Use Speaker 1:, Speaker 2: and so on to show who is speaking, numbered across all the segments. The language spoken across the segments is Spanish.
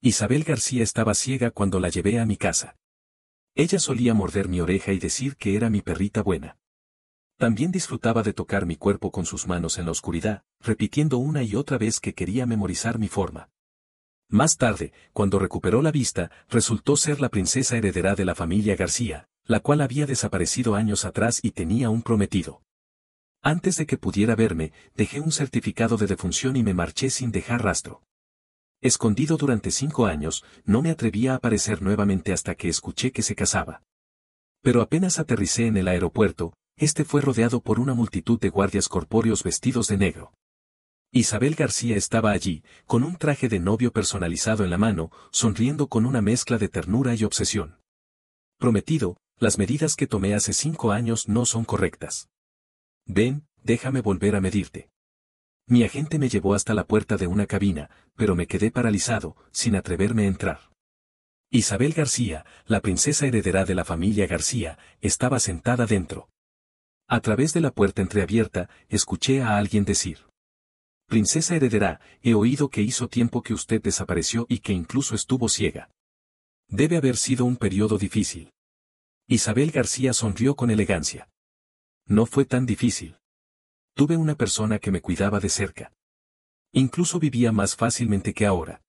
Speaker 1: Isabel García estaba ciega cuando la llevé a mi casa. Ella solía morder mi oreja y decir que era mi perrita buena. También disfrutaba de tocar mi cuerpo con sus manos en la oscuridad, repitiendo una y otra vez que quería memorizar mi forma. Más tarde, cuando recuperó la vista, resultó ser la princesa heredera de la familia García, la cual había desaparecido años atrás y tenía un prometido. Antes de que pudiera verme, dejé un certificado de defunción y me marché sin dejar rastro. Escondido durante 5 años, no me atrevía a aparecer nuevamente hasta que escuché que se casaba. Pero apenas aterricé en el aeropuerto, este fue rodeado por una multitud de guardias corpóreos vestidos de negro. Isabel García estaba allí, con un traje de novio personalizado en la mano, sonriendo con una mezcla de ternura y obsesión. Prometido, las medidas que tomé hace 5 años no son correctas. Ven, déjame volver a medirte. Mi agente me llevó hasta la puerta de una cabina, pero me quedé paralizado, sin atreverme a entrar. Isabel García, la princesa heredera de la familia García, estaba sentada dentro. A través de la puerta entreabierta, escuché a alguien decir: Princesa heredera, he oído que hizo tiempo que usted desapareció y que incluso estuvo ciega. Debe haber sido un periodo difícil. Isabel García sonrió con elegancia. No fue tan difícil. Tuve una persona que me cuidaba de cerca. Incluso vivía más fácilmente que ahora.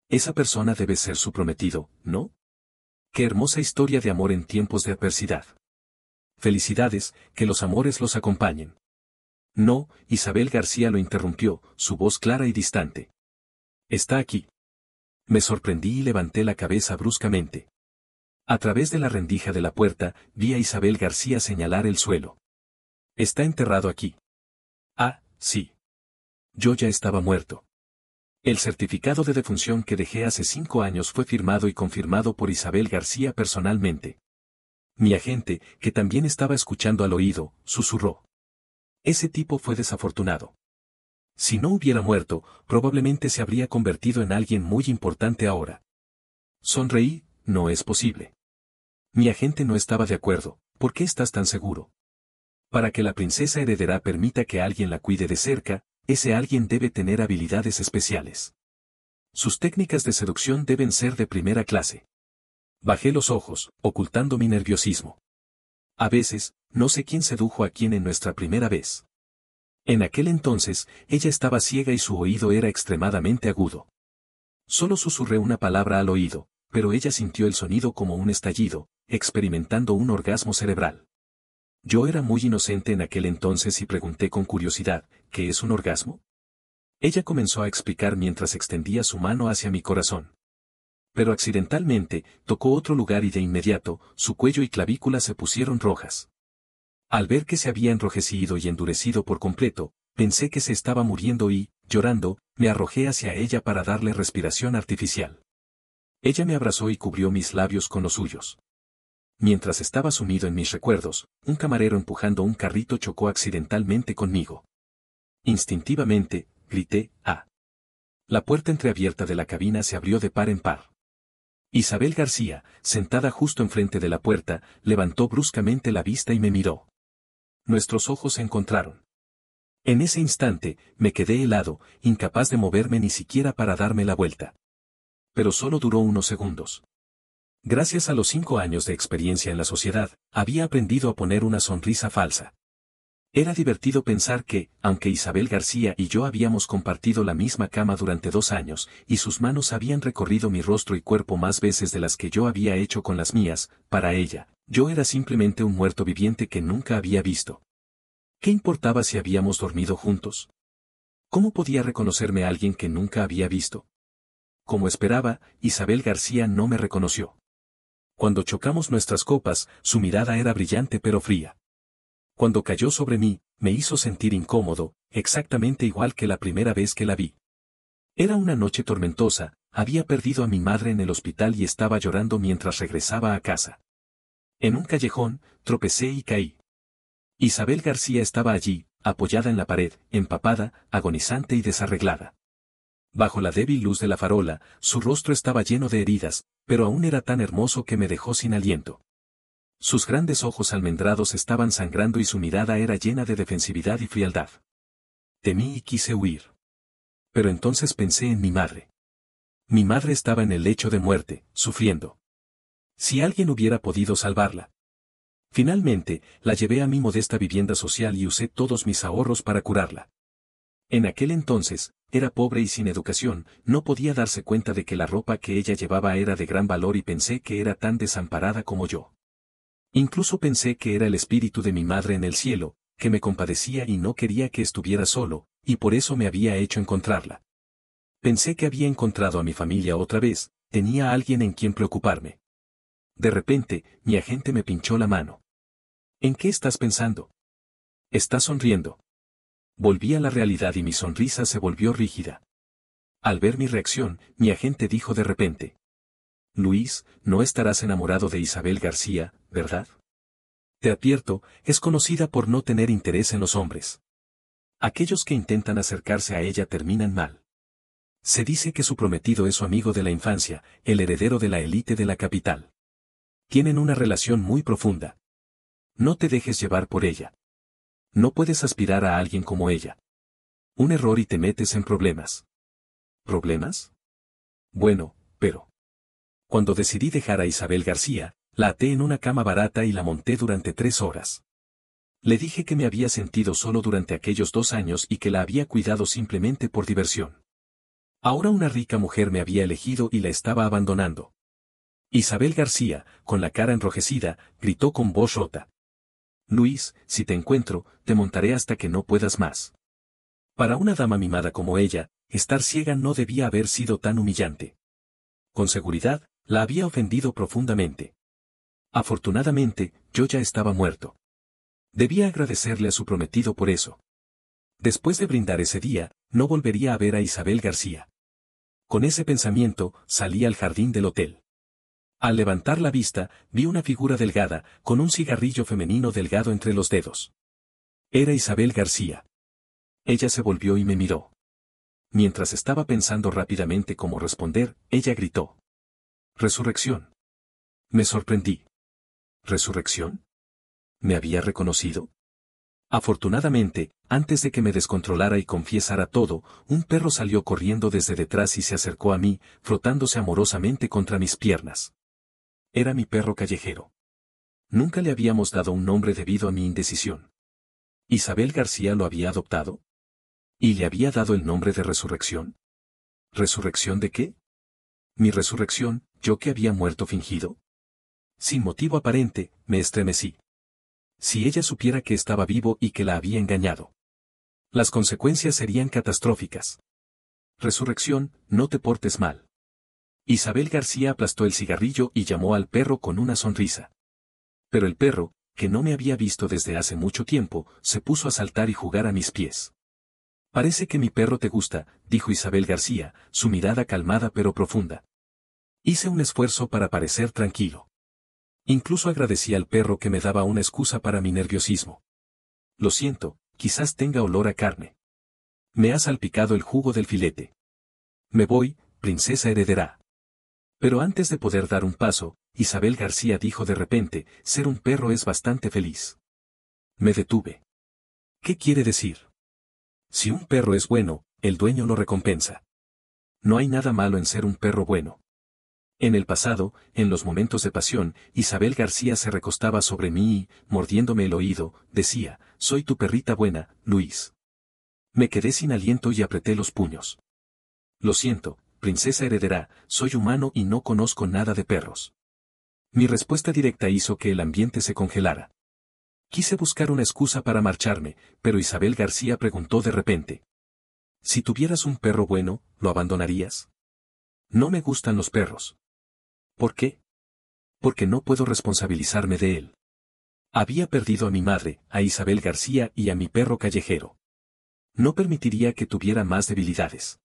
Speaker 1: Esa persona debe ser su prometido, ¿no? Qué hermosa historia de amor en tiempos de adversidad. Felicidades, que los amores los acompañen. No, Isabel García lo interrumpió, su voz clara y distante. Está aquí. Me sorprendí y levanté la cabeza bruscamente. A través de la rendija de la puerta, vi a Isabel García señalar el suelo. Está enterrado aquí. Ah, sí. Yo ya estaba muerto. El certificado de defunción que dejé hace 5 años fue firmado y confirmado por Isabel García personalmente. Mi agente, que también estaba escuchando al oído, susurró: Ese tipo fue desafortunado. Si no hubiera muerto, probablemente se habría convertido en alguien muy importante ahora. Sonreí: no es posible. Mi agente no estaba de acuerdo. ¿Por qué estás tan seguro? Para que la princesa heredera permita que alguien la cuide de cerca, ese alguien debe tener habilidades especiales. Sus técnicas de seducción deben ser de primera clase. Bajé los ojos, ocultando mi nerviosismo. A veces, no sé quién sedujo a quién en nuestra primera vez. En aquel entonces, ella estaba ciega y su oído era extremadamente agudo. Solo susurré una palabra al oído, pero ella sintió el sonido como un estallido, experimentando un orgasmo cerebral. Yo era muy inocente en aquel entonces y pregunté con curiosidad: ¿qué es un orgasmo? Ella comenzó a explicar mientras extendía su mano hacia mi corazón. Pero accidentalmente, tocó otro lugar y de inmediato, su cuello y clavícula se pusieron rojas. Al ver que se había enrojecido y endurecido por completo, pensé que se estaba muriendo y, llorando, me arrojé hacia ella para darle respiración artificial. Ella me abrazó y cubrió mis labios con los suyos. Mientras estaba sumido en mis recuerdos, un camarero empujando un carrito chocó accidentalmente conmigo. Instintivamente, grité: ¡ah! La puerta entreabierta de la cabina se abrió de par en par. Isabel García, sentada justo enfrente de la puerta, levantó bruscamente la vista y me miró. Nuestros ojos se encontraron. En ese instante, me quedé helado, incapaz de moverme ni siquiera para darme la vuelta. Pero solo duró unos segundos. Gracias a los 5 años de experiencia en la sociedad, había aprendido a poner una sonrisa falsa. Era divertido pensar que, aunque Isabel García y yo habíamos compartido la misma cama durante 2 años, y sus manos habían recorrido mi rostro y cuerpo más veces de las que yo había hecho con las mías, para ella, yo era simplemente un muerto viviente que nunca había visto. ¿Qué importaba si habíamos dormido juntos? ¿Cómo podía reconocerme a alguien que nunca había visto? Como esperaba, Isabel García no me reconoció. Cuando chocamos nuestras copas, su mirada era brillante pero fría. Cuando cayó sobre mí, me hizo sentir incómodo, exactamente igual que la primera vez que la vi. Era una noche tormentosa, había perdido a mi madre en el hospital y estaba llorando mientras regresaba a casa. En un callejón, tropecé y caí. Isabel García estaba allí, apoyada en la pared, empapada, agonizante y desarreglada. Bajo la débil luz de la farola, su rostro estaba lleno de heridas, pero aún era tan hermoso que me dejó sin aliento. Sus grandes ojos almendrados estaban sangrando y su mirada era llena de defensividad y frialdad. Temí y quise huir. Pero entonces pensé en mi madre. Mi madre estaba en el lecho de muerte, sufriendo. Si alguien hubiera podido salvarla. Finalmente, la llevé a mi modesta vivienda social y usé todos mis ahorros para curarla. En aquel entonces, era pobre y sin educación, no podía darse cuenta de que la ropa que ella llevaba era de gran valor y pensé que era tan desamparada como yo. Incluso pensé que era el espíritu de mi madre en el cielo, que me compadecía y no quería que estuviera solo, y por eso me había hecho encontrarla. Pensé que había encontrado a mi familia otra vez, tenía a alguien en quien preocuparme. De repente, mi agente me pinchó la mano. ¿En qué estás pensando? ¿Estás sonriendo? Volví a la realidad y mi sonrisa se volvió rígida. Al ver mi reacción, mi agente dijo de repente: Luis, no estarás enamorado de Isabel García, ¿verdad? Te advierto, es conocida por no tener interés en los hombres. Aquellos que intentan acercarse a ella terminan mal. Se dice que su prometido es su amigo de la infancia, el heredero de la élite de la capital. Tienen una relación muy profunda. No te dejes llevar por ella. No puedes aspirar a alguien como ella. Un error y te metes en problemas. ¿Problemas? Bueno, pero... Cuando decidí dejar a Isabel García, la até en una cama barata y la monté durante 3 horas. Le dije que me había sentido solo durante aquellos 2 años y que la había cuidado simplemente por diversión. Ahora una rica mujer me había elegido y la estaba abandonando. Isabel García, con la cara enrojecida, gritó con voz rota: Luis, si te encuentro, te montaré hasta que no puedas más. Para una dama mimada como ella, estar ciega no debía haber sido tan humillante. Con seguridad, la había ofendido profundamente. Afortunadamente, yo ya estaba muerto. Debía agradecerle a su prometido por eso. Después de brindar ese día, no volvería a ver a Isabel García. Con ese pensamiento, salí al jardín del hotel. Al levantar la vista, vi una figura delgada, con un cigarrillo femenino delgado entre los dedos. Era Isabel García. Ella se volvió y me miró. Mientras estaba pensando rápidamente cómo responder, ella gritó: Resurrección. Me sorprendí. ¿Resurrección? ¿Me había reconocido? Afortunadamente, antes de que me descontrolara y confiesara todo, un perro salió corriendo desde detrás y se acercó a mí, frotándose amorosamente contra mis piernas. Era mi perro callejero. Nunca le habíamos dado un nombre debido a mi indecisión. ¿Isabel García lo había adoptado? ¿Y le había dado el nombre de Resurrección? ¿Resurrección de qué? ¿Mi resurrección, yo que había muerto fingido? Sin motivo aparente, me estremecí. Si ella supiera que estaba vivo y que la había engañado. Las consecuencias serían catastróficas. Resurrección, no te portes mal. Isabel García aplastó el cigarrillo y llamó al perro con una sonrisa. Pero el perro, que no me había visto desde hace mucho tiempo, se puso a saltar y jugar a mis pies. Parece que mi perro te gusta, dijo Isabel García, su mirada calmada pero profunda. Hice un esfuerzo para parecer tranquilo. Incluso agradecí al perro que me daba una excusa para mi nerviosismo. Lo siento, quizás tenga olor a carne. Me ha salpicado el jugo del filete. Me voy, princesa heredera. Pero antes de poder dar un paso, Isabel García dijo de repente: ser un perro es bastante feliz. Me detuve. ¿Qué quiere decir? Si un perro es bueno, el dueño lo recompensa. No hay nada malo en ser un perro bueno. En el pasado, en los momentos de pasión, Isabel García se recostaba sobre mí y, mordiéndome el oído, decía: soy tu perrita buena, Luis. Me quedé sin aliento y apreté los puños. Lo siento, princesa heredera, soy humano y no conozco nada de perros. Mi respuesta directa hizo que el ambiente se congelara. Quise buscar una excusa para marcharme, pero Isabel García preguntó de repente: si tuvieras un perro bueno, ¿lo abandonarías? No me gustan los perros. ¿Por qué? Porque no puedo responsabilizarme de él. Había perdido a mi madre, a Isabel García y a mi perro callejero. No permitiría que tuviera más debilidades.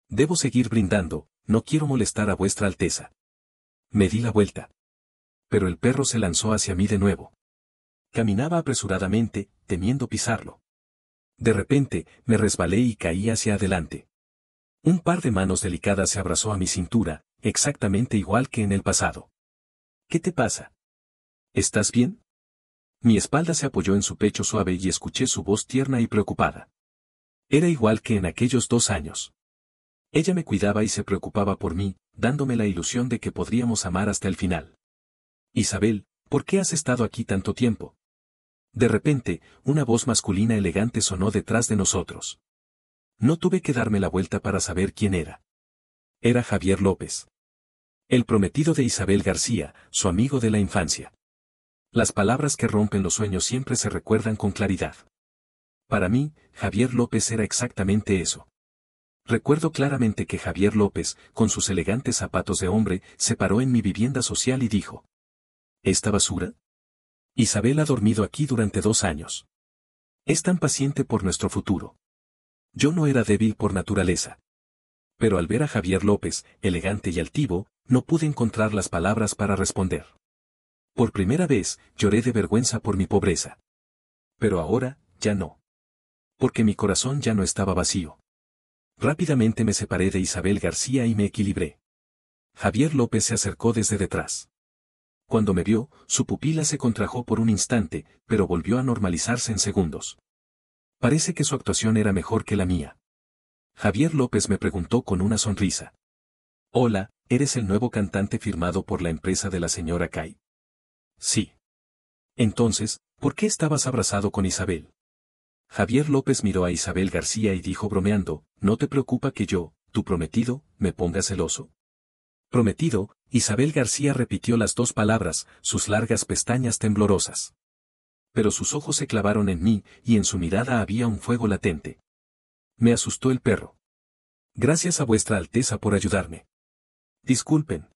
Speaker 1: Debo seguir brindando, no quiero molestar a vuestra alteza. Me di la vuelta. Pero el perro se lanzó hacia mí de nuevo. Caminaba apresuradamente, temiendo pisarlo. De repente, me resbalé y caí hacia adelante. Un par de manos delicadas se abrazó a mi cintura, exactamente igual que en el pasado. ¿Qué te pasa? ¿Estás bien? Mi espalda se apoyó en su pecho suave y escuché su voz tierna y preocupada. Era igual que en aquellos 2 años. Ella me cuidaba y se preocupaba por mí, dándome la ilusión de que podríamos amar hasta el final. Isabel, ¿por qué has estado aquí tanto tiempo? De repente, una voz masculina elegante sonó detrás de nosotros. No tuve que darme la vuelta para saber quién era. Era Javier López. El prometido de Isabel García, su amigo de la infancia. Las palabras que rompen los sueños siempre se recuerdan con claridad. Para mí, Javier López era exactamente eso. Recuerdo claramente que Javier López, con sus elegantes zapatos de hombre, se paró en mi vivienda social y dijo: ¿Esta basura? Isabel ha dormido aquí durante 2 años. Es tan paciente por nuestro futuro. Yo no era débil por naturaleza. Pero al ver a Javier López, elegante y altivo, no pude encontrar las palabras para responder. Por primera vez, lloré de vergüenza por mi pobreza. Pero ahora, ya no. Porque mi corazón ya no estaba vacío. Rápidamente me separé de Isabel García y me equilibré. Javier López se acercó desde detrás. Cuando me vio, su pupila se contrajo por un instante, pero volvió a normalizarse en segundos. Parece que su actuación era mejor que la mía. Javier López me preguntó con una sonrisa. Hola, ¿eres el nuevo cantante firmado por la empresa de la señora Kay? Sí. Entonces, ¿por qué estabas abrazado con Isabel? Javier López miró a Isabel García y dijo bromeando: ¿No te preocupa que yo, tu prometido, me ponga celoso? Prometido, Isabel García repitió las 2 palabras, sus largas pestañas temblorosas. Pero sus ojos se clavaron en mí, y en su mirada había un fuego latente. Me asustó el perro. Gracias a vuestra Alteza por ayudarme. Disculpen.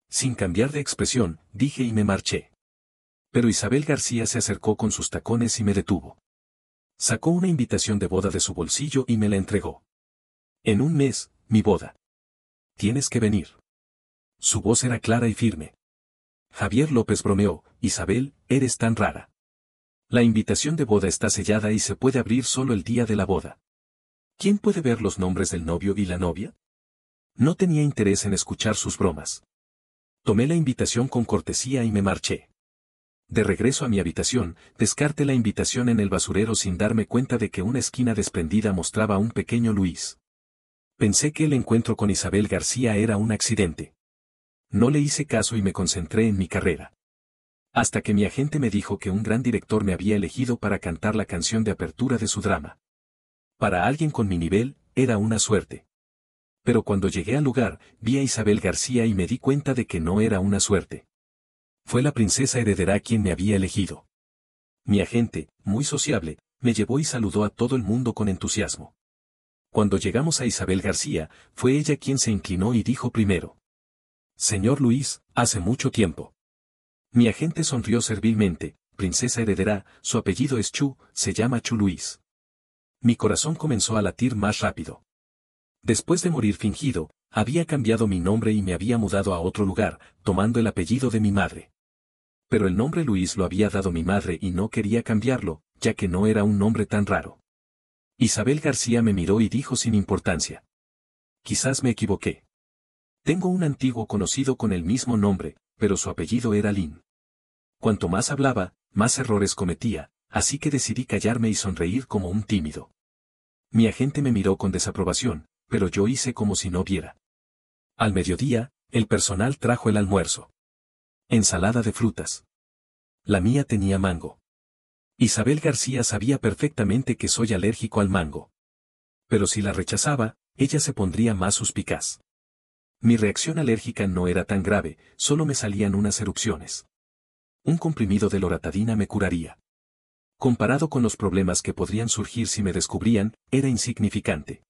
Speaker 1: Sin cambiar de expresión, dije y me marché. Pero Isabel García se acercó con sus tacones y me detuvo. Sacó una invitación de boda de su bolsillo y me la entregó. En 1 mes, mi boda. Tienes que venir. Su voz era clara y firme. Javier López bromeó: Isabel, eres tan rara. La invitación de boda está sellada y se puede abrir solo el día de la boda. ¿Quién puede ver los nombres del novio y la novia? No tenía interés en escuchar sus bromas. Tomé la invitación con cortesía y me marché. De regreso a mi habitación, descarté la invitación en el basurero sin darme cuenta de que una esquina desprendida mostraba a un pequeño Luis. Pensé que el encuentro con Isabel García era un accidente. No le hice caso y me concentré en mi carrera. Hasta que mi agente me dijo que un gran director me había elegido para cantar la canción de apertura de su drama. Para alguien con mi nivel, era una suerte. Pero cuando llegué al lugar, vi a Isabel García y me di cuenta de que no era una suerte. Fue la princesa heredera quien me había elegido. Mi agente, muy sociable, me llevó y saludó a todo el mundo con entusiasmo. Cuando llegamos a Isabel García, fue ella quien se inclinó y dijo primero: Señor Luis, hace mucho tiempo. Mi agente sonrió servilmente: princesa heredera, su apellido es Chu, se llama Chu Luis. Mi corazón comenzó a latir más rápido. Después de morir fingido, había cambiado mi nombre y me había mudado a otro lugar, tomando el apellido de mi madre. Pero el nombre Luis lo había dado mi madre y no quería cambiarlo, ya que no era un nombre tan raro. Isabel García me miró y dijo sin importancia: Quizás me equivoqué. Tengo un antiguo conocido con el mismo nombre, pero su apellido era Lin. Cuanto más hablaba, más errores cometía, así que decidí callarme y sonreír como un tímido. Mi agente me miró con desaprobación, pero yo hice como si no viera. Al mediodía, el personal trajo el almuerzo. Ensalada de frutas. La mía tenía mango. Isabel García sabía perfectamente que soy alérgico al mango. Pero si la rechazaba, ella se pondría más suspicaz. Mi reacción alérgica no era tan grave, solo me salían unas erupciones. Un comprimido de loratadina me curaría. Comparado con los problemas que podrían surgir si me descubrían, era insignificante.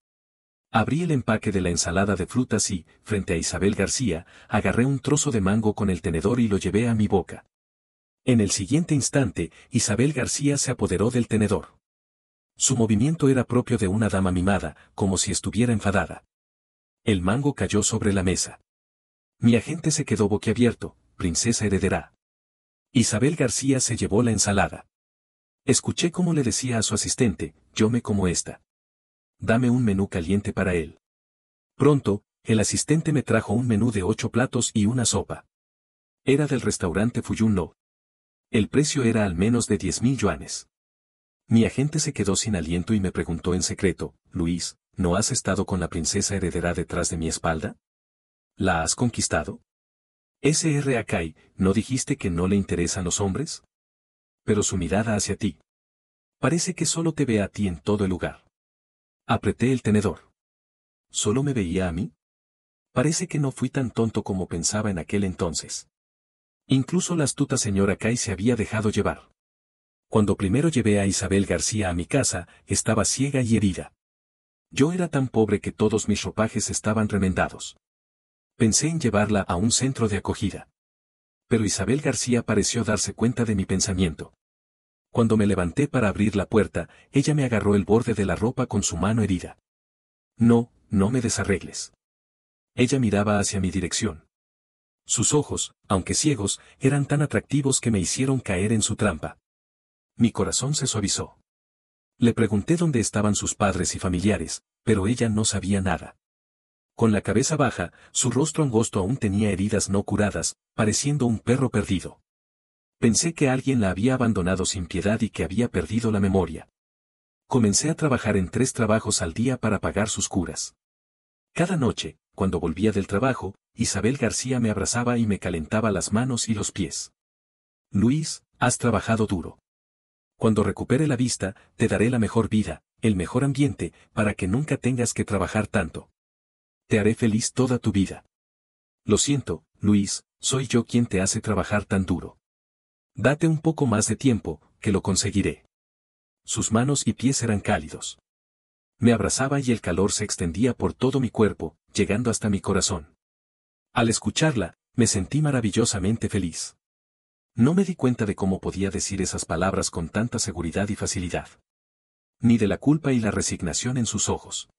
Speaker 1: Abrí el empaque de la ensalada de frutas y, frente a Isabel García, agarré un trozo de mango con el tenedor y lo llevé a mi boca. En el siguiente instante, Isabel García se apoderó del tenedor. Su movimiento era propio de una dama mimada, como si estuviera enfadada. El mango cayó sobre la mesa. Mi agente se quedó boquiabierto: princesa heredera. Isabel García se llevó la ensalada. Escuché cómo le decía a su asistente: yo me como esta. Dame un menú caliente para él. Pronto, el asistente me trajo un menú de 8 platos y una sopa. Era del restaurante Fuyun No. El precio era al menos de 10.000 yuanes. Mi agente se quedó sin aliento y me preguntó en secreto: Luis, ¿no has estado con la princesa heredera detrás de mi espalda? ¿La has conquistado? Sr. Akai, ¿no dijiste que no le interesan los hombres? Pero su mirada hacia ti. Parece que solo te ve a ti en todo el lugar. Apreté el tenedor. ¿Solo me veía a mí? Parece que no fui tan tonto como pensaba en aquel entonces. Incluso la astuta señora Akai se había dejado llevar. Cuando primero llevé a Isabel García a mi casa, estaba ciega y herida. Yo era tan pobre que todos mis ropajes estaban remendados. Pensé en llevarla a un centro de acogida. Pero Isabel García pareció darse cuenta de mi pensamiento. Cuando me levanté para abrir la puerta, ella me agarró el borde de la ropa con su mano herida. No, no me desarregles. Ella miraba hacia mi dirección. Sus ojos, aunque ciegos, eran tan atractivos que me hicieron caer en su trampa. Mi corazón se suavizó. Le pregunté dónde estaban sus padres y familiares, pero ella no sabía nada. Con la cabeza baja, su rostro angosto aún tenía heridas no curadas, pareciendo un perro perdido. Pensé que alguien la había abandonado sin piedad y que había perdido la memoria. Comencé a trabajar en 3 trabajos al día para pagar sus curas. Cada noche, cuando volvía del trabajo, Isabel García me abrazaba y me calentaba las manos y los pies. Luis, has trabajado duro. Cuando recupere la vista, te daré la mejor vida, el mejor ambiente, para que nunca tengas que trabajar tanto. Te haré feliz toda tu vida. Lo siento, Luis, soy yo quien te hace trabajar tan duro. Date un poco más de tiempo, que lo conseguiré. Sus manos y pies eran cálidos. Me abrazaba y el calor se extendía por todo mi cuerpo, llegando hasta mi corazón. Al escucharla, me sentí maravillosamente feliz. No me di cuenta de cómo podía decir esas palabras con tanta seguridad y facilidad. Ni de la culpa y la resignación en sus ojos.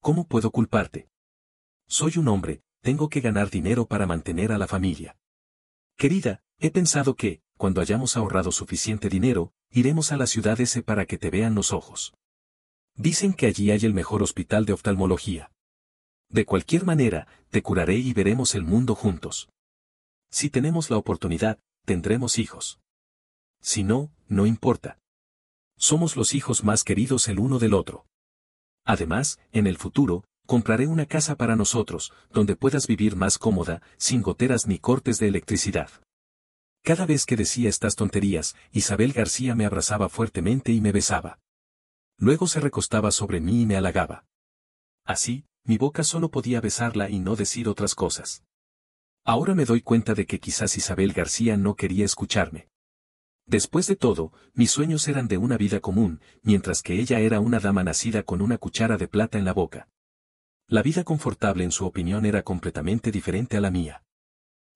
Speaker 1: ¿Cómo puedo culparte? Soy un hombre, tengo que ganar dinero para mantener a la familia. Querida, he pensado que, cuando hayamos ahorrado suficiente dinero, iremos a la ciudad S para que te vean los ojos. Dicen que allí hay el mejor hospital de oftalmología. De cualquier manera, te curaré y veremos el mundo juntos. Si tenemos la oportunidad, tendremos hijos. Si no, no importa. Somos los hijos más queridos el uno del otro. Además, en el futuro, compraré una casa para nosotros, donde puedas vivir más cómoda, sin goteras ni cortes de electricidad. Cada vez que decía estas tonterías, Isabel García me abrazaba fuertemente y me besaba. Luego se recostaba sobre mí y me halagaba. Así, mi boca solo podía besarla y no decir otras cosas. Ahora me doy cuenta de que quizás Isabel García no quería escucharme. Después de todo, mis sueños eran de una vida común, mientras que ella era una dama nacida con una cuchara de plata en la boca. La vida confortable en su opinión era completamente diferente a la mía.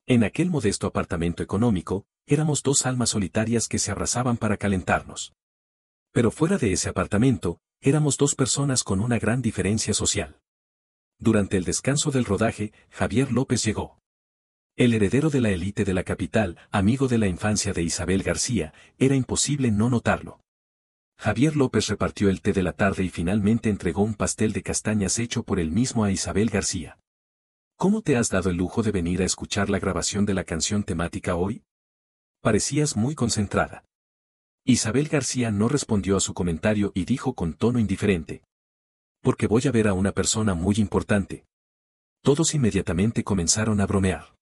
Speaker 1: En aquel modesto apartamento económico, éramos 2 almas solitarias que se abrazaban para calentarnos. Pero fuera de ese apartamento, éramos 2 personas con una gran diferencia social. Durante el descanso del rodaje, Javier López llegó. El heredero de la élite de la capital, amigo de la infancia de Isabel García, era imposible no notarlo. Javier López repartió el té de la tarde y finalmente entregó un pastel de castañas hecho por él mismo a Isabel García. ¿Cómo te has dado el lujo de venir a escuchar la grabación de la canción temática hoy? Parecías muy concentrada. Isabel García no respondió a su comentario y dijo con tono indiferente. Porque voy a ver a una persona muy importante. Todos inmediatamente comenzaron a bromear.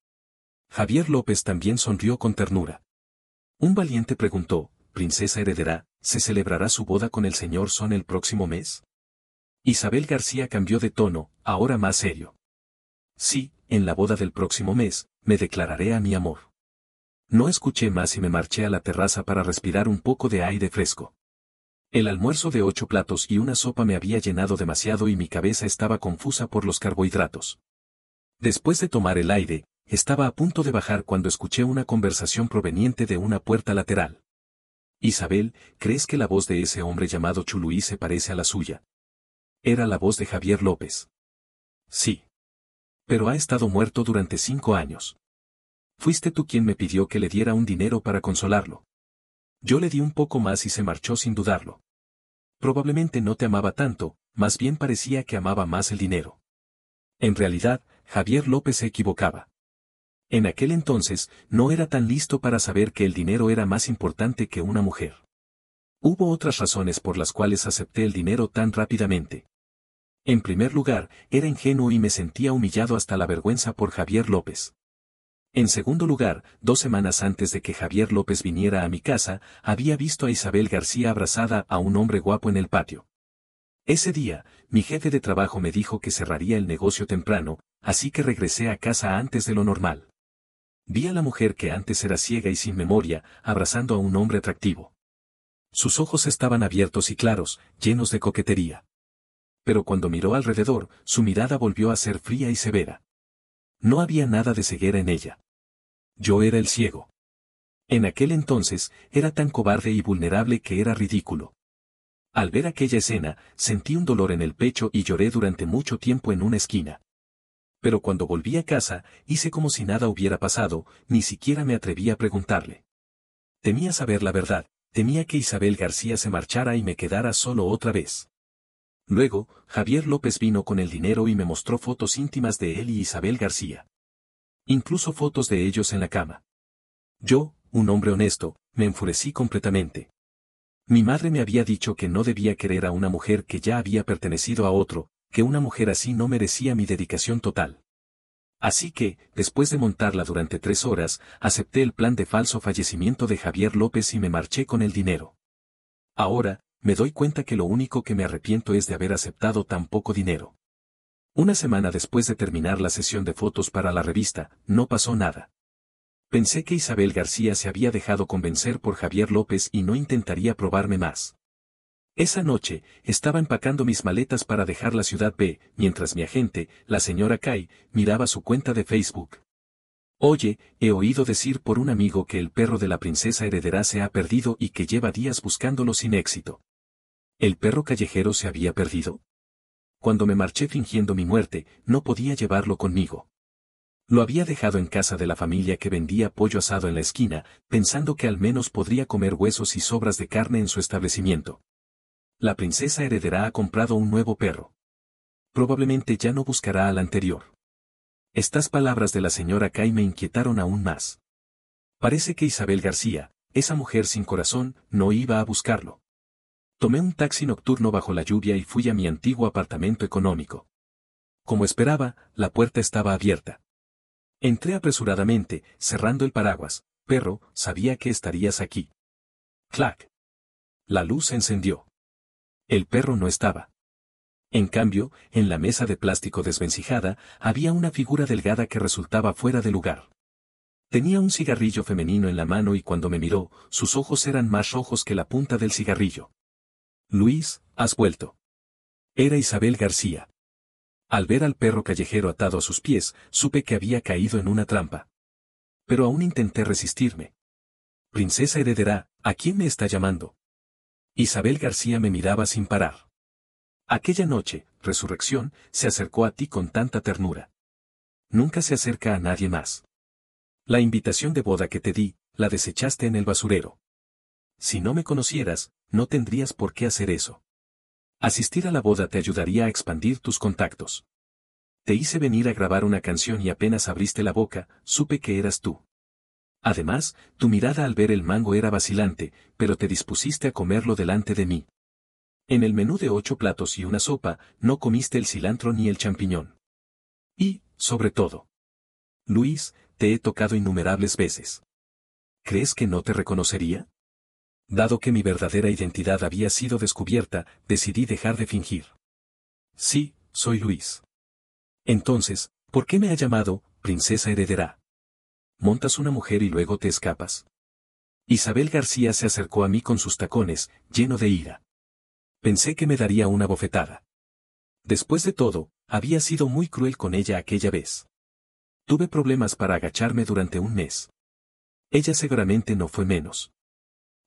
Speaker 1: Javier López también sonrió con ternura. Un valiente preguntó, «Princesa heredera, ¿se celebrará su boda con el señor Son el próximo mes?» Isabel García cambió de tono, ahora más serio. «Sí, en la boda del próximo mes, me declararé a mi amor». No escuché más y me marché a la terraza para respirar un poco de aire fresco. El almuerzo de 8 platos y una sopa me había llenado demasiado y mi cabeza estaba confusa por los carbohidratos. Después de tomar el aire, estaba a punto de bajar cuando escuché una conversación proveniente de una puerta lateral. «Isabel, ¿crees que la voz de ese hombre llamado Chuluí se parece a la suya?» Era la voz de Javier López. «Sí. Pero ha estado muerto durante 5 años. Fuiste tú quien me pidió que le diera un dinero para consolarlo. Yo le di un poco más y se marchó sin dudarlo. Probablemente no te amaba tanto, más bien parecía que amaba más el dinero». En realidad, Javier López se equivocaba. En aquel entonces, no era tan listo para saber que el dinero era más importante que una mujer. Hubo otras razones por las cuales acepté el dinero tan rápidamente. En primer lugar, era ingenuo y me sentía humillado hasta la vergüenza por Javier López. En segundo lugar, 2 semanas antes de que Javier López viniera a mi casa, había visto a Isabel García abrazada a un hombre guapo en el patio. Ese día, mi jefe de trabajo me dijo que cerraría el negocio temprano, así que regresé a casa antes de lo normal. Vi a la mujer que antes era ciega y sin memoria, abrazando a un hombre atractivo. Sus ojos estaban abiertos y claros, llenos de coquetería. Pero cuando miró alrededor, su mirada volvió a ser fría y severa. No había nada de ceguera en ella. Yo era el ciego. En aquel entonces, era tan cobarde y vulnerable que era ridículo. Al ver aquella escena, sentí un dolor en el pecho y lloré durante mucho tiempo en una esquina. Pero cuando volví a casa, hice como si nada hubiera pasado, ni siquiera me atreví a preguntarle. Temía saber la verdad, temía que Isabel García se marchara y me quedara solo otra vez. Luego, Javier López vino con el dinero y me mostró fotos íntimas de él y Isabel García. Incluso fotos de ellos en la cama. Yo, un hombre honesto, me enfurecí completamente. Mi madre me había dicho que no debía querer a una mujer que ya había pertenecido a otro, que una mujer así no merecía mi dedicación total. Así que, después de montarla durante 3 horas, acepté el plan de falso fallecimiento de Javier López y me marché con el dinero. Ahora, me doy cuenta que lo único que me arrepiento es de haber aceptado tan poco dinero. Una semana después de terminar la sesión de fotos para la revista, no pasó nada. Pensé que Isabel García se había dejado convencer por Javier López y no intentaría probarme más. Esa noche, estaba empacando mis maletas para dejar la ciudad B, mientras mi agente, la señora Kay, miraba su cuenta de Facebook. Oye, he oído decir por un amigo que el perro de la princesa heredera se ha perdido y que lleva días buscándolo sin éxito. ¿El perro callejero se había perdido? Cuando me marché fingiendo mi muerte, no podía llevarlo conmigo. Lo había dejado en casa de la familia que vendía pollo asado en la esquina, pensando que al menos podría comer huesos y sobras de carne en su establecimiento. La princesa heredera ha comprado un nuevo perro. Probablemente ya no buscará al anterior. Estas palabras de la señora Kay me inquietaron aún más. Parece que Isabel García, esa mujer sin corazón, no iba a buscarlo. Tomé un taxi nocturno bajo la lluvia y fui a mi antiguo apartamento económico. Como esperaba, la puerta estaba abierta. Entré apresuradamente, cerrando el paraguas. Perro, sabía que estarías aquí. Clac. La luz se encendió. El perro no estaba. En cambio, en la mesa de plástico desvencijada, había una figura delgada que resultaba fuera de lugar. Tenía un cigarrillo femenino en la mano y cuando me miró, sus ojos eran más rojos que la punta del cigarrillo. Luis, has vuelto. Era Isabel García. Al ver al perro callejero atado a sus pies, supe que había caído en una trampa. Pero aún intenté resistirme. Princesa heredera, ¿a quién me está llamando? Isabel García me miraba sin parar. Aquella noche, Resurrección, se acercó a ti con tanta ternura. Nunca se acerca a nadie más. La invitación de boda que te di, la desechaste en el basurero. Si no me conocieras, no tendrías por qué hacer eso. Asistir a la boda te ayudaría a expandir tus contactos. Te hice venir a grabar una canción y apenas abriste la boca, supe que eras tú. Además, tu mirada al ver el mango era vacilante, pero te dispusiste a comerlo delante de mí. En el menú de 8 platos y una sopa, no comiste el cilantro ni el champiñón. Y, sobre todo, Luis, te he tocado innumerables veces. ¿Crees que no te reconocería? Dado que mi verdadera identidad había sido descubierta, decidí dejar de fingir. Sí, soy Luis. Entonces, ¿por qué me ha llamado, princesa heredera? Montas una mujer y luego te escapas. Isabel García se acercó a mí con sus tacones, lleno de ira. Pensé que me daría una bofetada. Después de todo, había sido muy cruel con ella aquella vez. Tuve problemas para agacharme durante un mes. Ella seguramente no fue menos.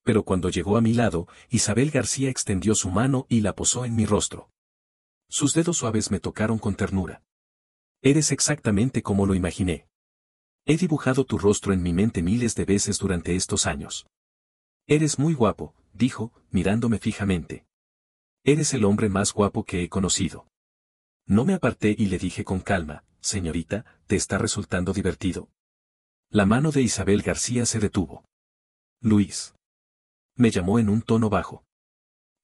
Speaker 1: Pero cuando llegó a mi lado, Isabel García extendió su mano y la posó en mi rostro. Sus dedos suaves me tocaron con ternura. Eres exactamente como lo imaginé. He dibujado tu rostro en mi mente miles de veces durante estos años. Eres muy guapo, dijo, mirándome fijamente. Eres el hombre más guapo que he conocido. No me aparté y le dije con calma, señorita, ¿te está resultando divertido? La mano de Isabel García se detuvo. Luis. Me llamó en un tono bajo.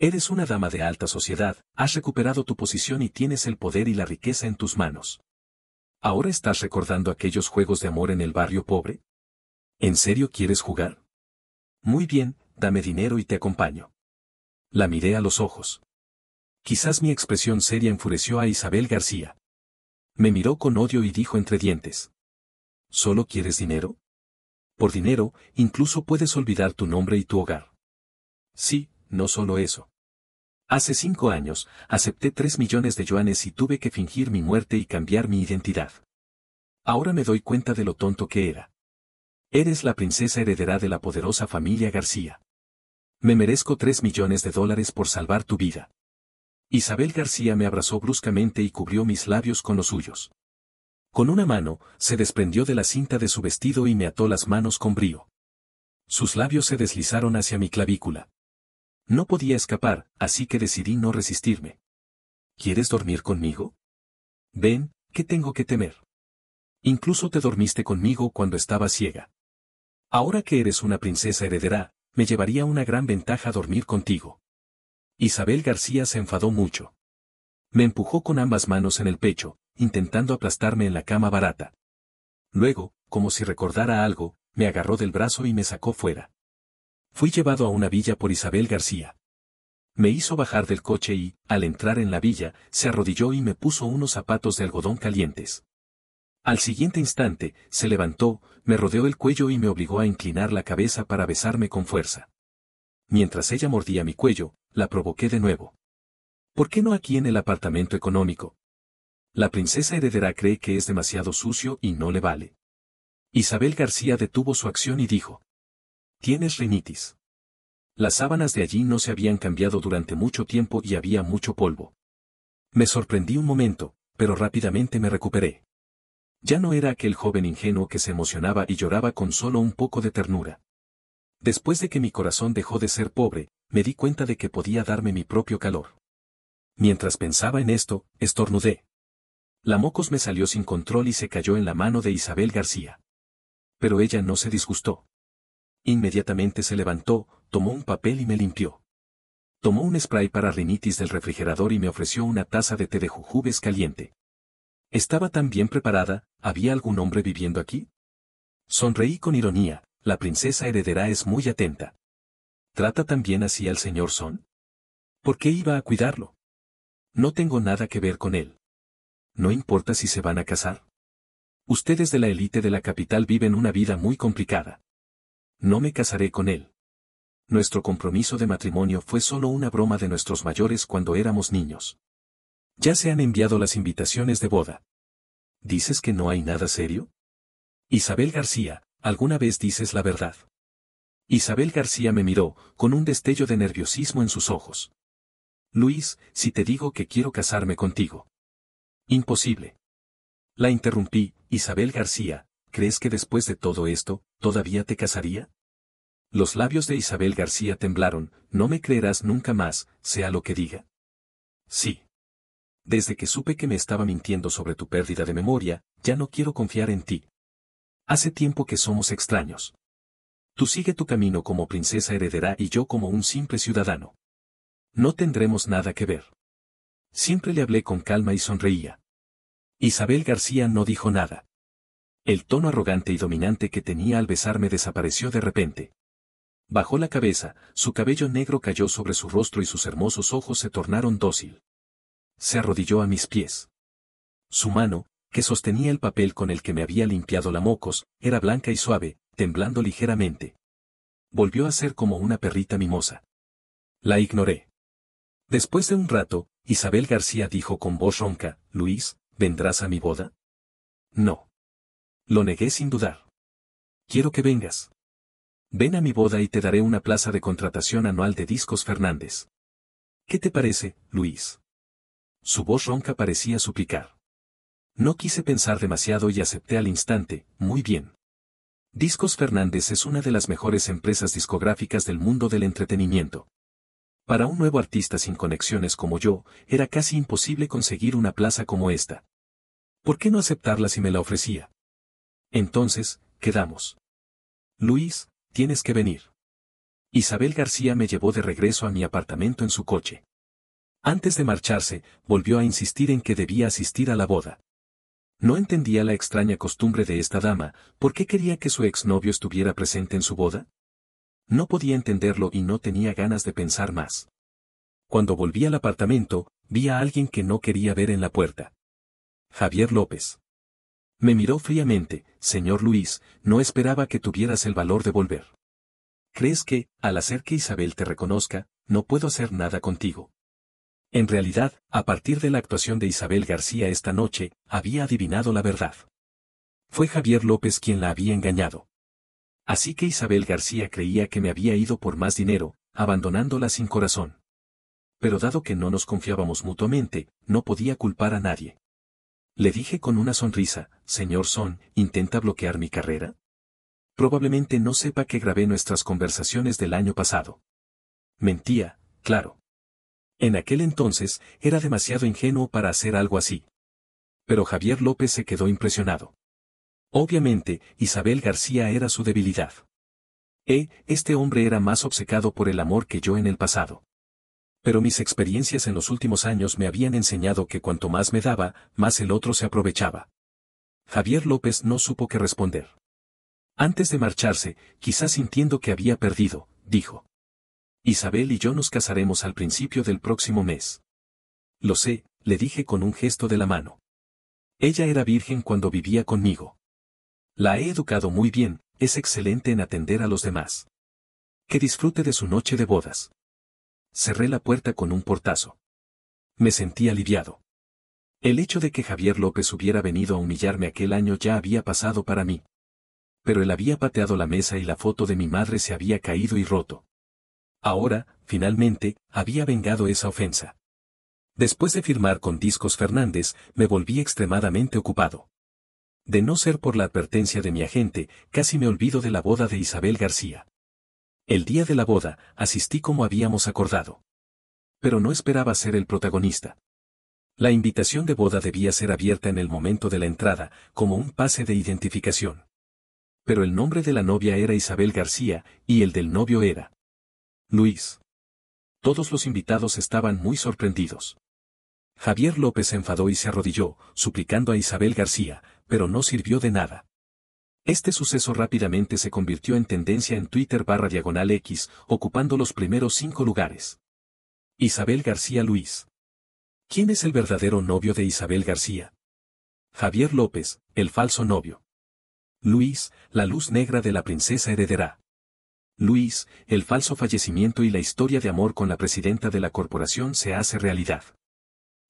Speaker 1: Eres una dama de alta sociedad, has recuperado tu posición y tienes el poder y la riqueza en tus manos. ¿Ahora estás recordando aquellos juegos de amor en el barrio pobre? ¿En serio quieres jugar? Muy bien, dame dinero y te acompaño. La miré a los ojos. Quizás mi expresión seria enfureció a Isabel García. Me miró con odio y dijo entre dientes. ¿Solo quieres dinero? Por dinero, incluso puedes olvidar tu nombre y tu hogar. Sí, no solo eso. Hace 5 años, acepté 3 millones de yuanes y tuve que fingir mi muerte y cambiar mi identidad. Ahora me doy cuenta de lo tonto que era. Eres la princesa heredera de la poderosa familia García. Me merezco 3 millones de dólares por salvar tu vida. Isabel García me abrazó bruscamente y cubrió mis labios con los suyos. Con una mano, se desprendió de la cinta de su vestido y me ató las manos con brío. Sus labios se deslizaron hacia mi clavícula. No podía escapar, así que decidí no resistirme. ¿Quieres dormir conmigo? Ven, ¿qué tengo que temer? Incluso te dormiste conmigo cuando estaba ciega. Ahora que eres una princesa heredera, me llevaría una gran ventaja dormir contigo. Isabel García se enfadó mucho. Me empujó con ambas manos en el pecho, intentando aplastarme en la cama barata. Luego, como si recordara algo, me agarró del brazo y me sacó fuera. Fui llevado a una villa por Isabel García. Me hizo bajar del coche y, al entrar en la villa, se arrodilló y me puso unos zapatos de algodón calientes. Al siguiente instante, se levantó, me rodeó el cuello y me obligó a inclinar la cabeza para besarme con fuerza. Mientras ella mordía mi cuello, la provoqué de nuevo. ¿Por qué no aquí en el apartamento económico? La princesa heredera cree que es demasiado sucio y no le vale. Isabel García detuvo su acción y dijo. Tienes rinitis. Las sábanas de allí no se habían cambiado durante mucho tiempo y había mucho polvo. Me sorprendí un momento, pero rápidamente me recuperé. Ya no era aquel joven ingenuo que se emocionaba y lloraba con solo un poco de ternura. Después de que mi corazón dejó de ser pobre, me di cuenta de que podía darme mi propio calor. Mientras pensaba en esto, estornudé. La mocos me salió sin control y se cayó en la mano de Isabel García. Pero ella no se disgustó. Inmediatamente se levantó, tomó un papel y me limpió. Tomó un spray para rinitis del refrigerador y me ofreció una taza de té de jujubes caliente. Estaba tan bien preparada, ¿había algún hombre viviendo aquí? Sonreí con ironía, la princesa heredera es muy atenta. ¿Trata también así al señor Son? ¿Por qué iba a cuidarlo? No tengo nada que ver con él. No importa si se van a casar. Ustedes de la élite de la capital viven una vida muy complicada. No me casaré con él. Nuestro compromiso de matrimonio fue solo una broma de nuestros mayores cuando éramos niños. Ya se han enviado las invitaciones de boda. ¿Dices que no hay nada serio? Isabel García, ¿alguna vez dices la verdad? Isabel García me miró, con un destello de nerviosismo en sus ojos. Luis, si te digo que quiero casarme contigo. Imposible. La interrumpí, Isabel García, ¿crees que después de todo esto, todavía te casaría? Los labios de Isabel García temblaron, no me creerás nunca más, sea lo que diga. Sí. Desde que supe que me estaba mintiendo sobre tu pérdida de memoria, ya no quiero confiar en ti. Hace tiempo que somos extraños. Tú sigue tu camino como princesa heredera y yo como un simple ciudadano. No tendremos nada que ver. Siempre le hablé con calma y sonreía. Isabel García no dijo nada. El tono arrogante y dominante que tenía al besarme desapareció de repente. Bajó la cabeza, su cabello negro cayó sobre su rostro y sus hermosos ojos se tornaron dócil. Se arrodilló a mis pies. Su mano, que sostenía el papel con el que me había limpiado la mocos, era blanca y suave, temblando ligeramente. Volvió a ser como una perrita mimosa. La ignoré. Después de un rato, Isabel García dijo con voz ronca, Luis, ¿vendrás a mi boda? No. Lo negué sin dudar. Quiero que vengas. Ven a mi boda y te daré una plaza de contratación anual de Discos Fernández. ¿Qué te parece, Luis? Su voz ronca parecía suplicar. No quise pensar demasiado y acepté al instante, muy bien. Discos Fernández es una de las mejores empresas discográficas del mundo del entretenimiento. Para un nuevo artista sin conexiones como yo, era casi imposible conseguir una plaza como esta. ¿Por qué no aceptarla si me la ofrecía? Entonces, quedamos. Luis, tienes que venir. Isabel García me llevó de regreso a mi apartamento en su coche. Antes de marcharse, volvió a insistir en que debía asistir a la boda. No entendía la extraña costumbre de esta dama. ¿Por qué quería que su exnovio estuviera presente en su boda? No podía entenderlo y no tenía ganas de pensar más. Cuando volví al apartamento, vi a alguien que no quería ver en la puerta. Javier López. Me miró fríamente. Señor Luis, no esperaba que tuvieras el valor de volver. ¿Crees que, al hacer que Isabel te reconozca, no puedo hacer nada contigo? En realidad, a partir de la actuación de Isabel García esta noche, había adivinado la verdad. Fue Javier López quien la había engañado. Así que Isabel García creía que me había ido por más dinero, abandonándola sin corazón. Pero dado que no nos confiábamos mutuamente, no podía culpar a nadie. Le dije con una sonrisa, señor Son, ¿intenta bloquear mi carrera? Probablemente no sepa que grabé nuestras conversaciones del año pasado. Mentía, claro. En aquel entonces, era demasiado ingenuo para hacer algo así. Pero Javier López se quedó impresionado. Obviamente, Isabel García era su debilidad. Este hombre era más obcecado por el amor que yo en el pasado. Pero mis experiencias en los últimos años me habían enseñado que cuanto más me daba, más el otro se aprovechaba. Javier López no supo qué responder. Antes de marcharse, quizás sintiendo que había perdido, dijo. Isabel y yo nos casaremos al principio del próximo mes. Lo sé, le dije con un gesto de la mano. Ella era virgen cuando vivía conmigo. La he educado muy bien, es excelente en atender a los demás. Que disfrute de su noche de bodas. Cerré la puerta con un portazo. Me sentí aliviado. El hecho de que Javier López hubiera venido a humillarme aquel año ya había pasado para mí. Pero él había pateado la mesa y la foto de mi madre se había caído y roto. Ahora, finalmente, había vengado esa ofensa. Después de firmar con Discos Fernández, me volví extremadamente ocupado. De no ser por la advertencia de mi agente, casi me olvido de la boda de Isabel García. El día de la boda, asistí como habíamos acordado. Pero no esperaba ser el protagonista. La invitación de boda debía ser abierta en el momento de la entrada, como un pase de identificación. Pero el nombre de la novia era Isabel García, y el del novio era Luis. Todos los invitados estaban muy sorprendidos. Javier López se enfadó y se arrodilló, suplicando a Isabel García, pero no sirvió de nada. Este suceso rápidamente se convirtió en tendencia en Twitter/X, ocupando los primeros 5 lugares. Isabel García Luis. ¿Quién es el verdadero novio de Isabel García? Javier López, el falso novio. Luis, la luz negra de la princesa heredera. Luis, el falso fallecimiento y la historia de amor con la presidenta de la corporación se hace realidad.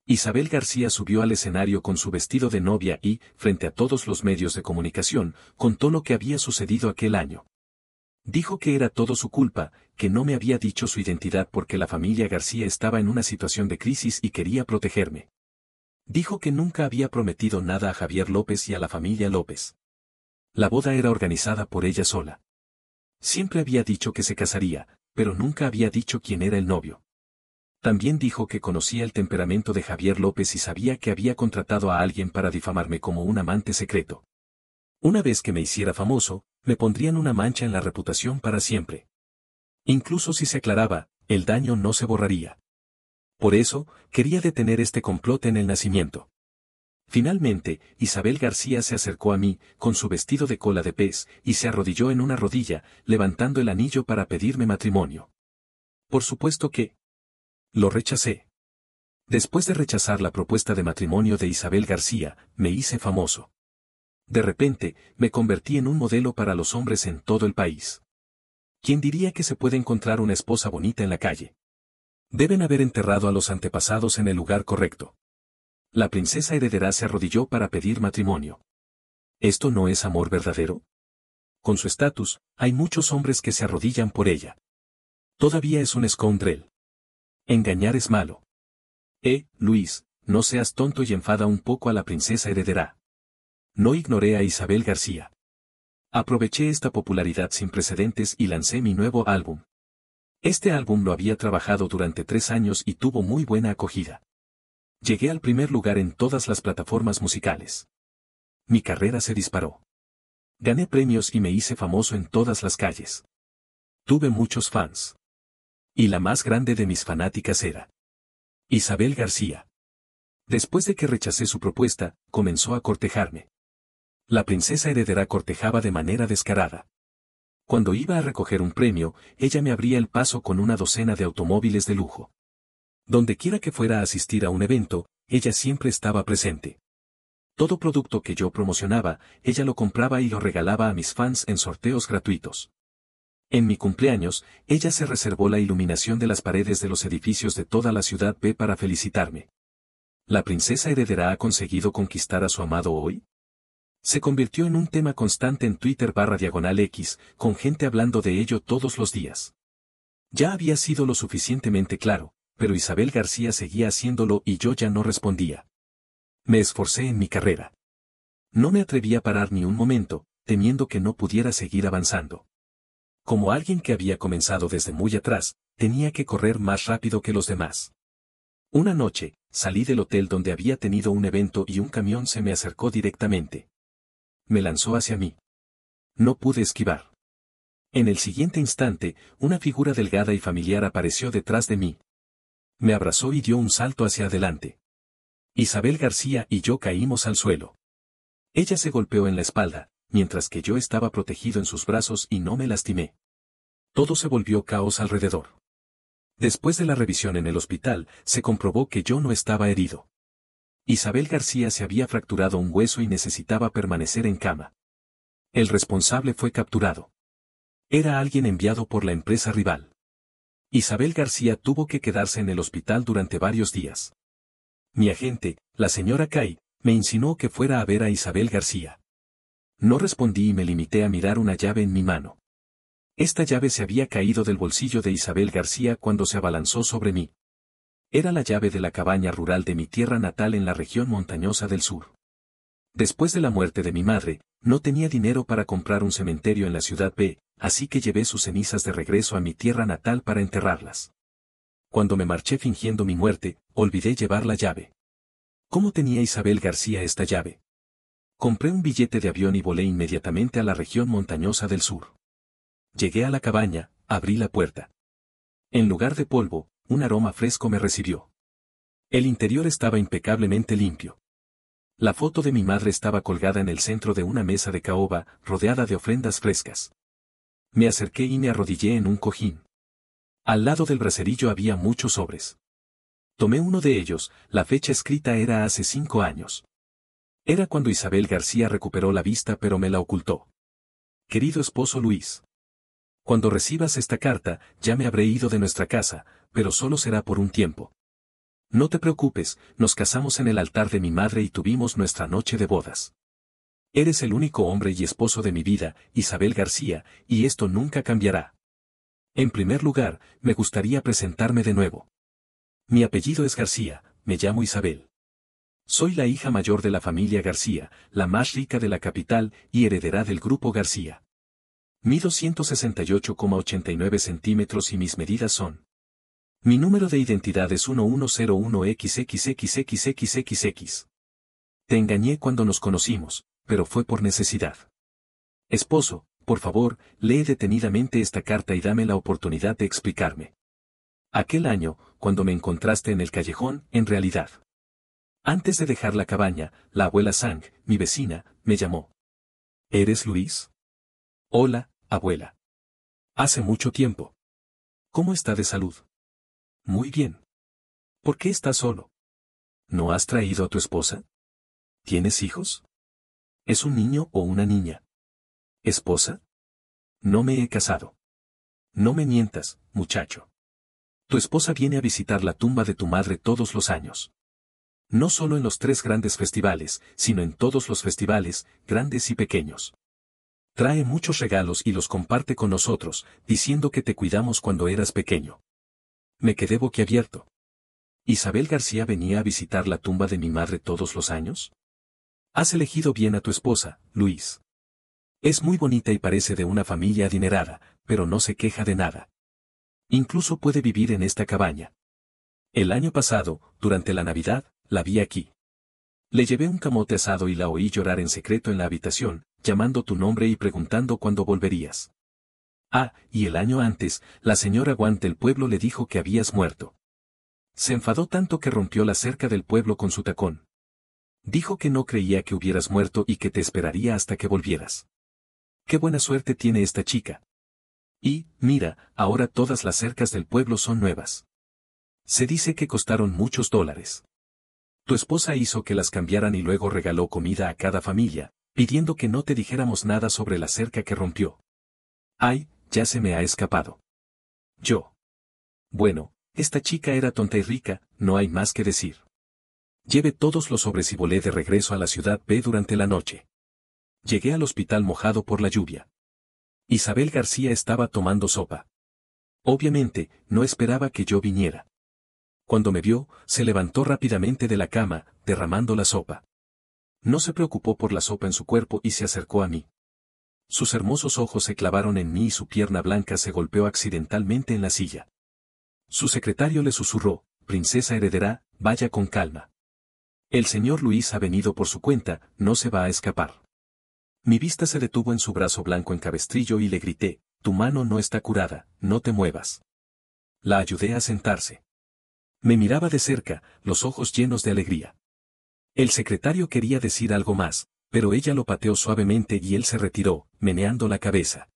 Speaker 1: Isabel García subió al escenario con su vestido de novia y, frente a todos los medios de comunicación, contó lo que había sucedido aquel año. Dijo que era todo su culpa, que no me había dicho su identidad porque la familia García estaba en una situación de crisis y quería protegerme. Dijo que nunca había prometido nada a Javier López y a la familia López. La boda era organizada por ella sola. Siempre había dicho que se casaría, pero nunca había dicho quién era el novio. También dijo que conocía el temperamento de Javier López y sabía que había contratado a alguien para difamarme como un amante secreto. Una vez que me hiciera famoso, me pondrían una mancha en la reputación para siempre. Incluso si se aclaraba, el daño no se borraría. Por eso, quería detener este complot en el nacimiento. Finalmente, Isabel García se acercó a mí, con su vestido de cola de pez, y se arrodilló en una rodilla, levantando el anillo para pedirme matrimonio. Por supuesto que lo rechacé. Después de rechazar la propuesta de matrimonio de Isabel García, me hice famoso. De repente, me convertí en un modelo para los hombres en todo el país. ¿Quién diría que se puede encontrar una esposa bonita en la calle? Deben haber enterrado a los antepasados en el lugar correcto. La princesa heredera se arrodilló para pedir matrimonio. ¿Esto no es amor verdadero? Con su estatus, hay muchos hombres que se arrodillan por ella. Todavía es un scoundrel. Engañar es malo. Luis, no seas tonto y enfada un poco a la princesa heredera. No ignoré a Isabel García. Aproveché esta popularidad sin precedentes y lancé mi nuevo álbum. Este álbum lo había trabajado durante 3 años y tuvo muy buena acogida. Llegué al primer lugar en todas las plataformas musicales. Mi carrera se disparó. Gané premios y me hice famoso en todas las calles. Tuve muchos fans. Y la más grande de mis fanáticas era Isabel García. Después de que rechacé su propuesta, comenzó a cortejarme. La princesa heredera cortejaba de manera descarada. Cuando iba a recoger un premio, ella me abría el paso con una docena de automóviles de lujo. Donde quiera que fuera a asistir a un evento, ella siempre estaba presente. Todo producto que yo promocionaba, ella lo compraba y lo regalaba a mis fans en sorteos gratuitos. En mi cumpleaños, ella se reservó la iluminación de las paredes de los edificios de toda la ciudad B para felicitarme. ¿La princesa heredera ha conseguido conquistar a su amado hoy? Se convirtió en un tema constante en Twitter/X, con gente hablando de ello todos los días. Ya había sido lo suficientemente claro, pero Isabel García seguía haciéndolo y yo ya no respondía. Me esforcé en mi carrera. No me atreví a parar ni un momento, temiendo que no pudiera seguir avanzando. Como alguien que había comenzado desde muy atrás, tenía que correr más rápido que los demás. Una noche, salí del hotel donde había tenido un evento y un camión se me acercó directamente. Me lanzó hacia mí. No pude esquivar. En el siguiente instante, una figura delgada y familiar apareció detrás de mí. Me abrazó y dio un salto hacia adelante. Isabel García y yo caímos al suelo. Ella se golpeó en la espalda, mientras que yo estaba protegido en sus brazos y no me lastimé. Todo se volvió caos alrededor. Después de la revisión en el hospital, se comprobó que yo no estaba herido. Isabel García se había fracturado un hueso y necesitaba permanecer en cama. El responsable fue capturado. Era alguien enviado por la empresa rival. Isabel García tuvo que quedarse en el hospital durante varios días. Mi agente, la señora Kay, me insinuó que fuera a ver a Isabel García. No respondí y me limité a mirar una llave en mi mano. Esta llave se había caído del bolsillo de Isabel García cuando se abalanzó sobre mí. Era la llave de la cabaña rural de mi tierra natal en la región montañosa del sur. Después de la muerte de mi madre, no tenía dinero para comprar un cementerio en la ciudad B, así que llevé sus cenizas de regreso a mi tierra natal para enterrarlas. Cuando me marché fingiendo mi muerte, olvidé llevar la llave. ¿Cómo tenía Isabel García esta llave? Compré un billete de avión y volé inmediatamente a la región montañosa del sur. Llegué a la cabaña, abrí la puerta. En lugar de polvo, un aroma fresco me recibió. El interior estaba impecablemente limpio. La foto de mi madre estaba colgada en el centro de una mesa de caoba, rodeada de ofrendas frescas. Me acerqué y me arrodillé en un cojín. Al lado del braserillo había muchos sobres. Tomé uno de ellos, la fecha escrita era hace 5 años. Era cuando Isabel García recuperó la vista pero me la ocultó. Querido esposo Luis. Cuando recibas esta carta, ya me habré ido de nuestra casa, pero solo será por un tiempo. No te preocupes, nos casamos en el altar de mi madre y tuvimos nuestra noche de bodas. Eres el único hombre y esposo de mi vida, Isabel García, y esto nunca cambiará. En primer lugar, me gustaría presentarme de nuevo. Mi apellido es García, me llamo Isabel. Soy la hija mayor de la familia García, la más rica de la capital y heredera del grupo García. Mido 168,89 centímetros y mis medidas son. Mi número de identidad es 1101XXXXXXX. Te engañé cuando nos conocimos, pero fue por necesidad. Esposo, por favor, lee detenidamente esta carta y dame la oportunidad de explicarme. Aquel año, cuando me encontraste en el callejón, en realidad. Antes de dejar la cabaña, la abuela Sang, mi vecina, me llamó. ¿Eres Luis? Hola, abuela. Hace mucho tiempo. ¿Cómo está de salud? Muy bien. ¿Por qué estás solo? ¿No has traído a tu esposa? ¿Tienes hijos? ¿Es un niño o una niña? ¿Esposa? No me he casado. No me mientas, muchacho. Tu esposa viene a visitar la tumba de tu madre todos los años. No solo en los 3 grandes festivales, sino en todos los festivales, grandes y pequeños. Trae muchos regalos y los comparte con nosotros, diciendo que te cuidamos cuando eras pequeño. Me quedé boquiabierto. ¿Isabel García venía a visitar la tumba de mi madre todos los años? Has elegido bien a tu esposa, Luis. Es muy bonita y parece de una familia adinerada, pero no se queja de nada. Incluso puede vivir en esta cabaña. El año pasado, durante la Navidad, la vi aquí. Le llevé un camote asado y la oí llorar en secreto en la habitación, llamando tu nombre y preguntando cuándo volverías. Ah, y el año antes, la señora Guant del pueblo le dijo que habías muerto. Se enfadó tanto que rompió la cerca del pueblo con su tacón. Dijo que no creía que hubieras muerto y que te esperaría hasta que volvieras. Qué buena suerte tiene esta chica. Y, mira, ahora todas las cercas del pueblo son nuevas. Se dice que costaron muchos dólares. Tu esposa hizo que las cambiaran y luego regaló comida a cada familia, pidiendo que no te dijéramos nada sobre la cerca que rompió. Ay, ya se me ha escapado. Yo. Bueno, esta chica era tonta y rica, no hay más que decir. Llevé todos los sobres y volé de regreso a la ciudad B durante la noche. Llegué al hospital mojado por la lluvia. Isabel García estaba tomando sopa. Obviamente, no esperaba que yo viniera. Cuando me vio, se levantó rápidamente de la cama, derramando la sopa. No se preocupó por la sopa en su cuerpo y se acercó a mí. Sus hermosos ojos se clavaron en mí y su pierna blanca se golpeó accidentalmente en la silla. Su secretario le susurró, «Princesa heredera, vaya con calma. El señor Luis ha venido por su cuenta, no se va a escapar». Mi vista se detuvo en su brazo blanco en cabestrillo y le grité, «Tu mano no está curada, no te muevas». La ayudé a sentarse. Me miraba de cerca, los ojos llenos de alegría. El secretario quería decir algo más, pero ella lo pateó suavemente y él se retiró, meneando la cabeza.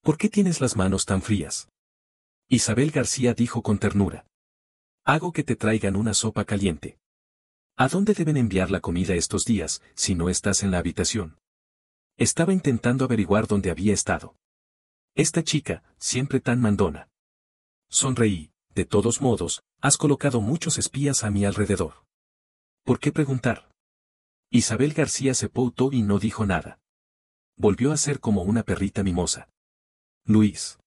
Speaker 1: «¿Por qué tienes las manos tan frías?». Isabel García dijo con ternura. «Hago que te traigan una sopa caliente». «¿A dónde deben enviar la comida estos días, si no estás en la habitación?». Estaba intentando averiguar dónde había estado. Esta chica, siempre tan mandona. Sonreí, de todos modos, has colocado muchos espías a mi alrededor. ¿Por qué preguntar? Isabel García se pautó y no dijo nada. Volvió a ser como una perrita mimosa. Luis.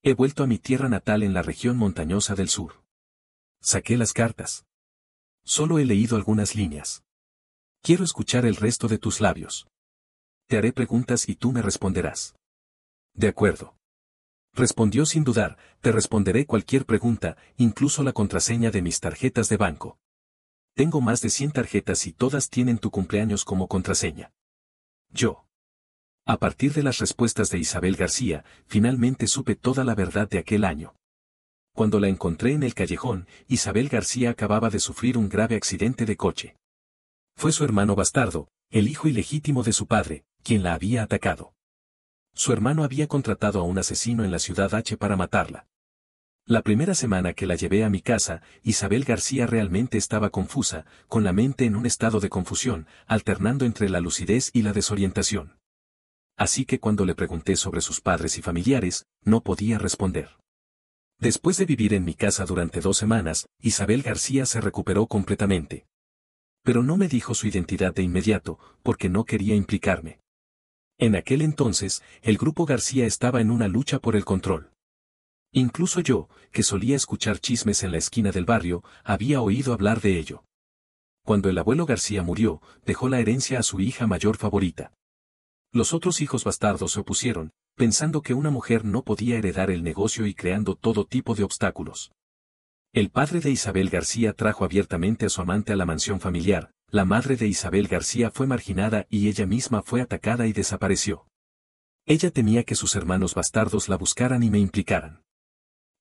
Speaker 1: He vuelto a mi tierra natal en la región montañosa del sur. Saqué las cartas. Solo he leído algunas líneas. Quiero escuchar el resto de tus labios. Te haré preguntas y tú me responderás. De acuerdo. Respondió sin dudar, te responderé cualquier pregunta, incluso la contraseña de mis tarjetas de banco. Tengo más de 100 tarjetas y todas tienen tu cumpleaños como contraseña. Yo. A partir de las respuestas de Isabel García, finalmente supe toda la verdad de aquel año. Cuando la encontré en el callejón, Isabel García acababa de sufrir un grave accidente de coche. Fue su hermano bastardo, el hijo ilegítimo de su padre, quien la había atacado. Su hermano había contratado a un asesino en la ciudad H para matarla. La primera semana que la llevé a mi casa, Isabel García realmente estaba confusa, con la mente en un estado de confusión, alternando entre la lucidez y la desorientación. Así que cuando le pregunté sobre sus padres y familiares, no podía responder. Después de vivir en mi casa durante 2 semanas, Isabel García se recuperó completamente. Pero no me dijo su identidad de inmediato, porque no quería implicarme. En aquel entonces, el grupo García estaba en una lucha por el control. Incluso yo, que solía escuchar chismes en la esquina del barrio, había oído hablar de ello. Cuando el abuelo García murió, dejó la herencia a su hija mayor favorita. Los otros hijos bastardos se opusieron, pensando que una mujer no podía heredar el negocio y creando todo tipo de obstáculos. El padre de Isabel García trajo abiertamente a su amante a la mansión familiar, la madre de Isabel García fue marginada y ella misma fue atacada y desapareció. Ella temía que sus hermanos bastardos la buscaran y me implicaran.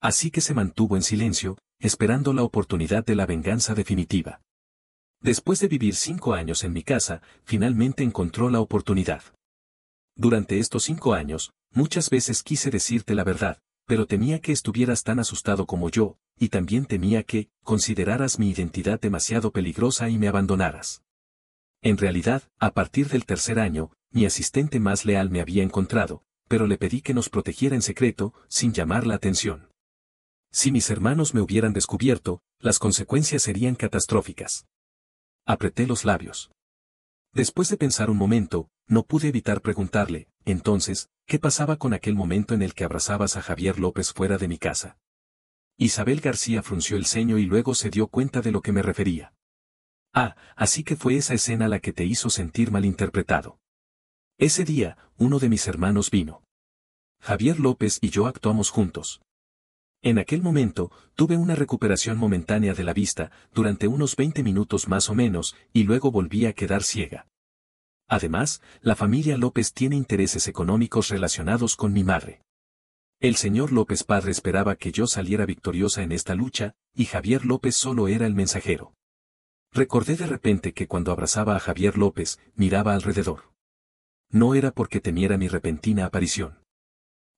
Speaker 1: Así que se mantuvo en silencio, esperando la oportunidad de la venganza definitiva. Después de vivir 5 años en mi casa, finalmente encontró la oportunidad. Durante estos 5 años, muchas veces quise decirte la verdad, pero temía que estuvieras tan asustado como yo, y también temía que consideraras mi identidad demasiado peligrosa y me abandonaras. En realidad, a partir del 3er año, mi asistente más leal me había encontrado, pero le pedí que nos protegiera en secreto, sin llamar la atención. Si mis hermanos me hubieran descubierto, las consecuencias serían catastróficas. Apreté los labios. Después de pensar un momento, no pude evitar preguntarle, entonces, ¿qué pasaba con aquel momento en el que abrazabas a Javier López fuera de mi casa? Isabel García frunció el ceño y luego se dio cuenta de lo que me refería. Ah, así que fue esa escena la que te hizo sentir malinterpretado. Ese día, uno de mis hermanos vino. Javier López y yo actuamos juntos. En aquel momento, tuve una recuperación momentánea de la vista, durante unos 20 minutos más o menos, y luego volví a quedar ciega. Además, la familia López tiene intereses económicos relacionados con mi madre. El señor López padre esperaba que yo saliera victoriosa en esta lucha, y Javier López solo era el mensajero. Recordé de repente que cuando abrazaba a Javier López, miraba alrededor. No era porque temiera mi repentina aparición,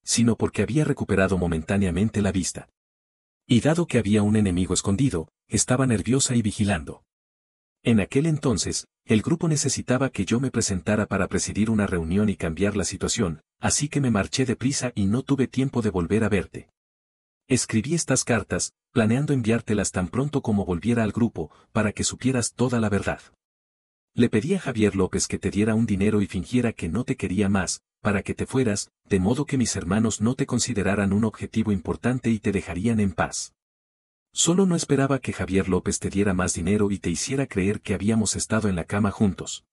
Speaker 1: sino porque había recuperado momentáneamente la vista. Y dado que había un enemigo escondido, estaba nerviosa y vigilando. En aquel entonces, el grupo necesitaba que yo me presentara para presidir una reunión y cambiar la situación, así que me marché deprisa y no tuve tiempo de volver a verte. Escribí estas cartas, planeando enviártelas tan pronto como volviera al grupo, para que supieras toda la verdad. Le pedí a Javier López que te diera un dinero y fingiera que no te quería más, para que te fueras, de modo que mis hermanos no te consideraran un objetivo importante y te dejarían en paz. Solo no esperaba que Javier López te diera más dinero y te hiciera creer que habíamos estado en la cama juntos.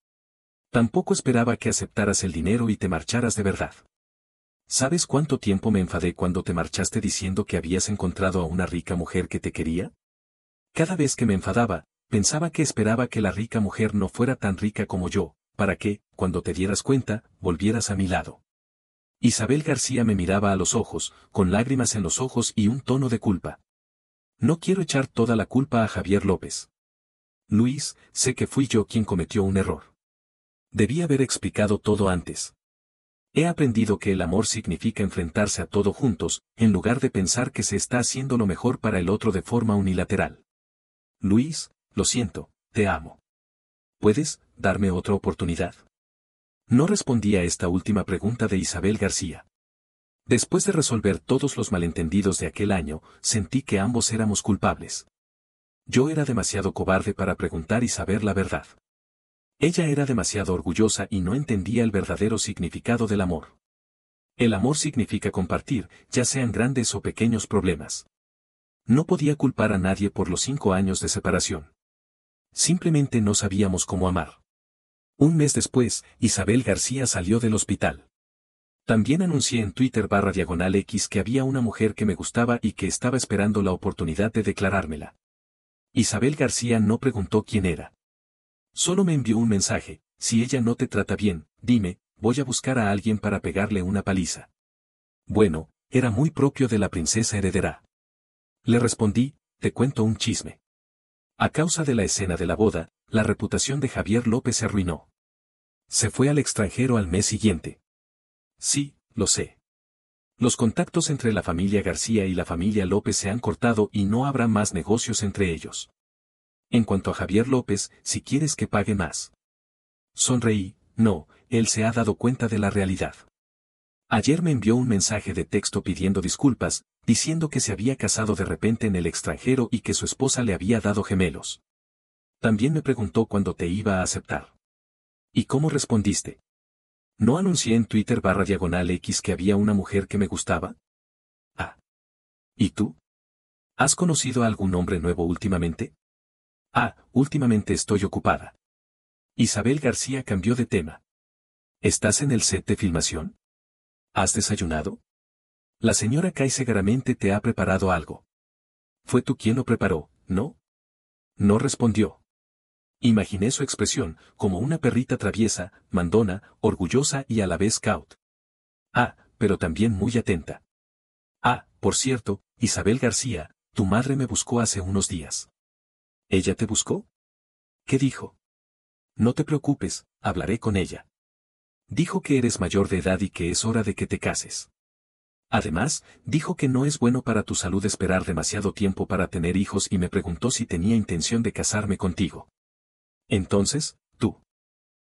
Speaker 1: Tampoco esperaba que aceptaras el dinero y te marcharas de verdad. ¿Sabes cuánto tiempo me enfadé cuando te marchaste diciendo que habías encontrado a una rica mujer que te quería? Cada vez que me enfadaba, pensaba que esperaba que la rica mujer no fuera tan rica como yo, para que, cuando te dieras cuenta, volvieras a mi lado. Isabel García me miraba a los ojos, con lágrimas en los ojos y un tono de culpa. No quiero echar toda la culpa a Javier López. Luis, sé que fui yo quien cometió un error. Debí haber explicado todo antes. He aprendido que el amor significa enfrentarse a todo juntos, en lugar de pensar que se está haciendo lo mejor para el otro de forma unilateral. Luis, lo siento, te amo. ¿Puedes darme otra oportunidad? No respondí a esta última pregunta de Isabel García. Después de resolver todos los malentendidos de aquel año, sentí que ambos éramos culpables. Yo era demasiado cobarde para preguntar y saber la verdad. Ella era demasiado orgullosa y no entendía el verdadero significado del amor. El amor significa compartir, ya sean grandes o pequeños problemas. No podía culpar a nadie por los 5 años de separación. Simplemente no sabíamos cómo amar. Un mes después, Isabel García salió del hospital. También anuncié en Twitter/X que había una mujer que me gustaba y que estaba esperando la oportunidad de declarármela. Isabel García no preguntó quién era. Solo me envió un mensaje: si ella no te trata bien, dime, voy a buscar a alguien para pegarle una paliza. Bueno, era muy propio de la princesa heredera. Le respondí: te cuento un chisme. A causa de la escena de la boda, la reputación de Javier López se arruinó. Se fue al extranjero al mes siguiente. Sí, lo sé. Los contactos entre la familia García y la familia López se han cortado y no habrá más negocios entre ellos. En cuanto a Javier López, si quieres que pague más. Sonreí: no, él se ha dado cuenta de la realidad. Ayer me envió un mensaje de texto pidiendo disculpas, diciendo que se había casado de repente en el extranjero y que su esposa le había dado gemelos. También me preguntó cuándo te iba a aceptar. ¿Y cómo respondiste? ¿No anuncié en Twitter/X que había una mujer que me gustaba? Ah. ¿Y tú? ¿Has conocido a algún hombre nuevo últimamente? Ah, últimamente estoy ocupada. Isabel García cambió de tema. ¿Estás en el set de filmación? ¿Has desayunado? La señora Kai seguramente te ha preparado algo. Fue tú quien lo preparó, ¿no? No respondió. Imaginé su expresión, como una perrita traviesa, mandona, orgullosa y a la vez caut. Ah, pero también muy atenta. Ah, por cierto, Isabel García, tu madre me buscó hace unos días. ¿Ella te buscó? ¿Qué dijo? No te preocupes, hablaré con ella. Dijo que eres mayor de edad y que es hora de que te cases. Además, dijo que no es bueno para tu salud esperar demasiado tiempo para tener hijos y me preguntó si tenía intención de casarme contigo. Entonces, tú.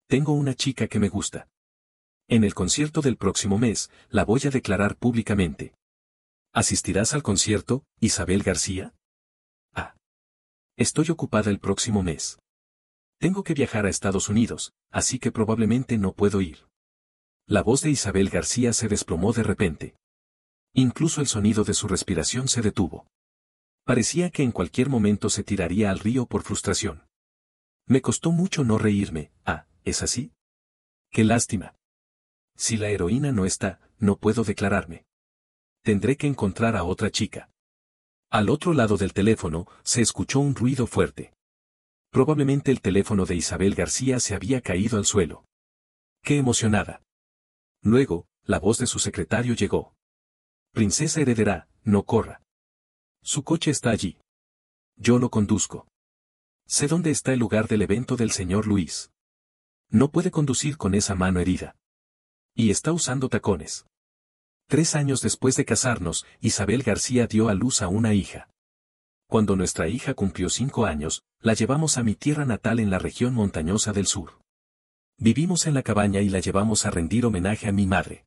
Speaker 1: Tengo una chica que me gusta. En el concierto del próximo mes, la voy a declarar públicamente. ¿Asistirás al concierto, Isabel García? Ah. Estoy ocupada el próximo mes. Tengo que viajar a Estados Unidos, así que probablemente no puedo ir. La voz de Isabel García se desplomó de repente. Incluso el sonido de su respiración se detuvo. Parecía que en cualquier momento se tiraría al río por frustración. Me costó mucho no reírme. Ah, ¿es así? ¡Qué lástima! Si la heroína no está, no puedo declararme. Tendré que encontrar a otra chica. Al otro lado del teléfono, se escuchó un ruido fuerte. Probablemente el teléfono de Isabel García se había caído al suelo. ¡Qué emocionada! Luego, la voz de su secretario llegó. Princesa heredera, no corra. Su coche está allí. Yo lo conduzco. Sé dónde está el lugar del evento del señor Luis. No puede conducir con esa mano herida. Y está usando tacones. 3 años después de casarnos, Isabel García dio a luz a una hija. Cuando nuestra hija cumplió 5 años, la llevamos a mi tierra natal en la región montañosa del sur. Vivimos en la cabaña y la llevamos a rendir homenaje a mi madre.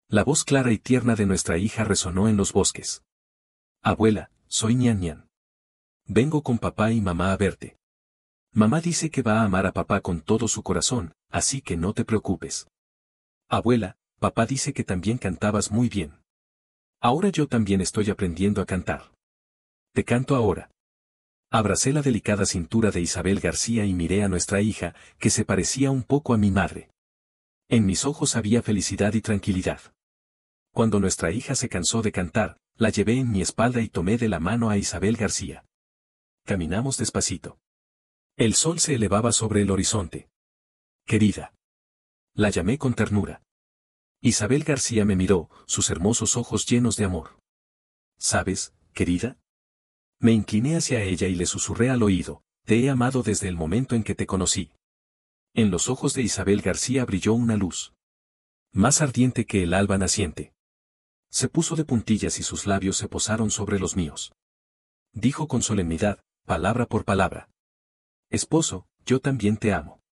Speaker 1: La voz clara y tierna de nuestra hija resonó en los bosques. Abuela, soy Nian Nian. Vengo con papá y mamá a verte. Mamá dice que va a amar a papá con todo su corazón, así que no te preocupes. Abuela, papá dice que también cantabas muy bien. Ahora yo también estoy aprendiendo a cantar. Te canto ahora. Abracé la delicada cintura de Isabel García y miré a nuestra hija, que se parecía un poco a mi madre. En mis ojos había felicidad y tranquilidad. Cuando nuestra hija se cansó de cantar, la llevé en mi espalda y tomé de la mano a Isabel García. Caminamos despacito. El sol se elevaba sobre el horizonte. Querida. La llamé con ternura. Isabel García me miró, sus hermosos ojos llenos de amor. ¿Sabes, querida? Me incliné hacia ella y le susurré al oído, te he amado desde el momento en que te conocí. En los ojos de Isabel García brilló una luz. Más ardiente que el alba naciente. Se puso de puntillas y sus labios se posaron sobre los míos. Dijo con solemnidad, palabra por palabra. Esposo, yo también te amo.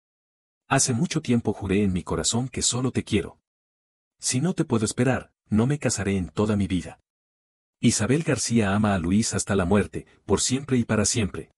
Speaker 1: Hace mucho tiempo juré en mi corazón que solo te quiero. Si no te puedo esperar, no me casaré en toda mi vida. Isabel García ama a Luis hasta la muerte, por siempre y para siempre.